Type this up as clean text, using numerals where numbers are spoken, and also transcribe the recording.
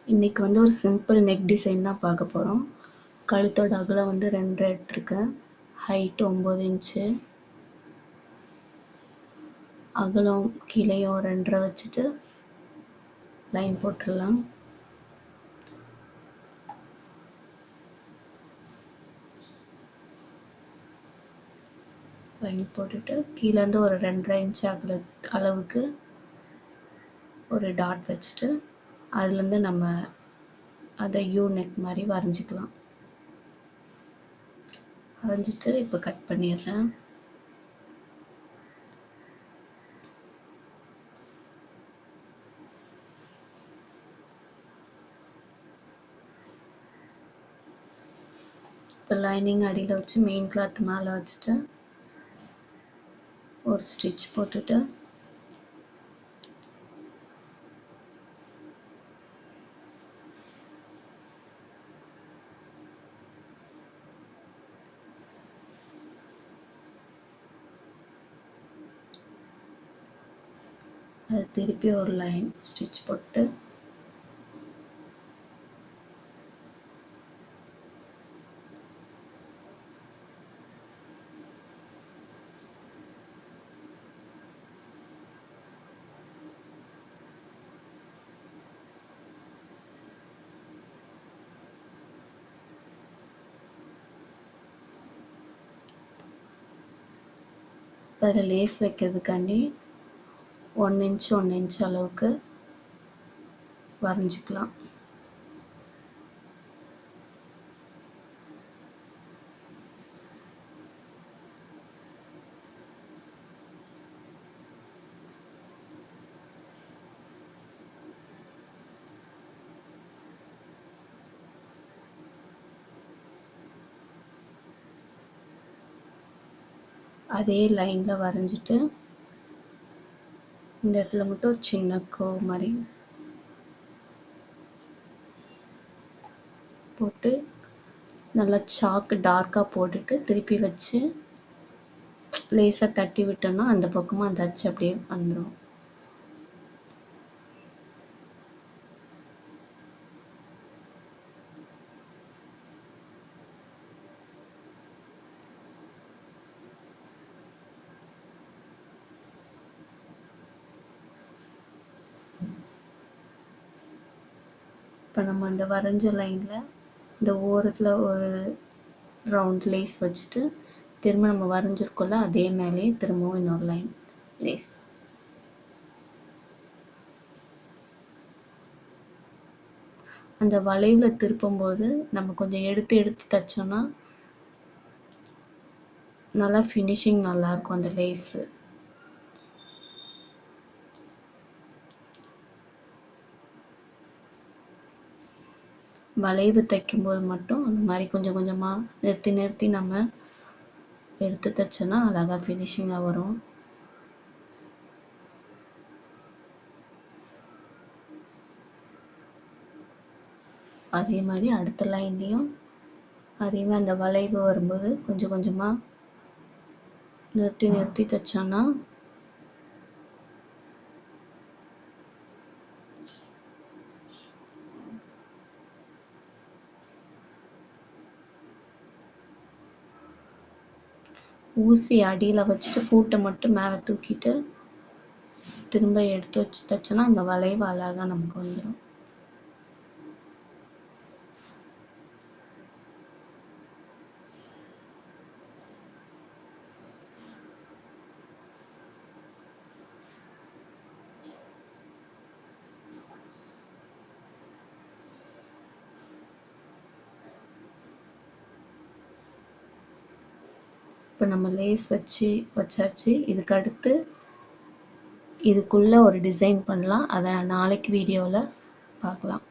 இன்னைக்கு வந்து ஒரு சிம்பிள் நெக் டிசைன் தான் பார்க்க போகிறோம். கழுத்தோட அகலம் வந்து 2 எடுத்திருக்கேன். Height 9 inch. அகலம் கீழேயும் 2.5 வச்சுட்டு லைன் போட்டுடலாம். லைன் போட்டுட்டு கீழேருந்து ஒரு 2.5 இன்ச்சு அளவுக்கு ஒரு டாட் வச்சுட்டு அதுலேருந்து நம்ம அதை யூ நெக் மாதிரி வரைஞ்சிக்கலாம். வரைஞ்சிட்டு இப்போ கட் பண்ணிடுறேன். இப்போ லைனிங் அடியில் வச்சு மெயின் கிளாத் மேலே வச்சுட்டு ஒரு ஸ்டிச் போட்டுட்டு அது திருப்பி ஒரு லைன் ஸ்டிச் போட்டு அதில் லேஸ் வைக்கிறதுக்காண்டி 1 இன்ச் 1 இன்ச் அளவுக்கு வரைஞ்சிக்கலாம். அதே லைனில் வரைஞ்சிட்டு இந்த இடத்துல மட்டும் ஒரு சின்ன கர்வ் மாதிரி போட்டு நல்லா சாக்கு டார்க்காக போட்டுட்டு திருப்பி வச்சு லேசாக தட்டி விட்டோம்னா அந்த பக்கமாக அந்த அச்சு அப்படியே வந்துடும். இப்போ நம்ம அந்த வரைஞ்ச லைனில் இந்த ஓரத்தில் ஒரு ரவுண்ட் லேஸ் வச்சுட்டு திரும்ப நம்ம வரைஞ்சிருக்கோம்ல அதே மேலேயே திரும்பவும் இன்னொரு லைன் லேஸ். அந்த வளைவில் திருப்பும்போது நம்ம கொஞ்சம் எடுத்து எடுத்து தைச்சோம்னா நல்லா ஃபினிஷிங் நல்லாயிருக்கும் அந்த லேஸு. வளைவு தைக்கும்போது மட்டும் அந்த மாதிரி கொஞ்சம் கொஞ்சமாக நிறுத்தி நிறுத்தி நம்ம எடுத்து தைச்சோன்னா அழகாக ஃபினிஷிங்காக வரும். அதே மாதிரி அடுத்த லைன்லேயும் அதே மாதிரி அந்த வளைவு வரும்போது கொஞ்சம் கொஞ்சமாக நிறுத்தி நிறுத்தி தைச்சோன்னா ஊசி அடியில் வச்சுட்டு பூட்டை மட்டும் மேலே தூக்கிட்டு திரும்ப எடுத்து வச்சு தைச்சோன்னா அந்த வளைவு அழகாக நமக்கு வந்துடும். இப்போ நம்ம லேஸ் வச்சாச்சு. இதுக்கு அடுத்து இதுக்குள்ளே ஒரு டிசைன் பண்ணலாம். அதை நாளைக்கு வீடியோவில் பார்க்கலாம்.